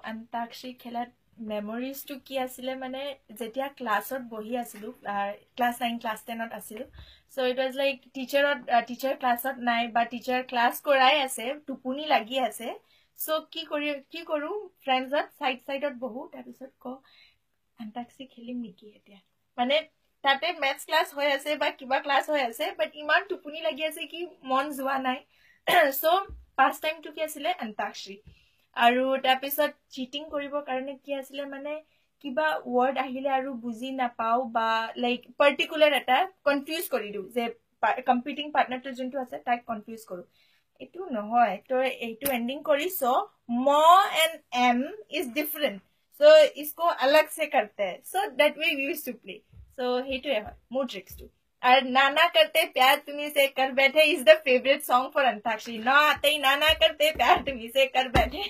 antakshari खेलात memories तो की आसिले माने जेतिया क्लासत बहि आसिलु क्लास 9 क्लास 10 आसिलु so it was like teacher क्लासत नाइ बा टीचर क्लास कराय आसे टुपुनी लागि आसे सो की करू फ्रेंड्सत साइडत बहु तारपिसत को अंताक्षरी खेलिम निकी एतिया माने ताते मैथ्स क्लास होय आसे बा किबा क्लास होय आसे बट इमान टुपुनी लागि आसे कि मन जुवा नाइ सो पास टाइम टु की आसिले अंताक्षरी আৰু তাৰপিছত চিটিং কৰিবৰ কাৰণে কি আছিল মানে কিবা ওয়াৰ্ড আহিলে আৰু বুজি নাপাও বা লাইক পাৰ্টিকুলাৰ এটা কনফিউজ কৰি দিও যে কম্পিটিং পাৰ্টনাৰটো যোনটো আছে তাক কনফিউজ কৰো এটো নহয় তো এইটো এন্ডিং কৰিছো म and M is different so इसको अलग से करते हैं so that way we used to play so हेटुए হয় মোৰ ট্ৰিক্স টু और नाना करते प्यार तुम्ही से कर बैठे is the favourite song for antakshari ना आते ही नाना करते प्यार तुम्ही से कर बैठे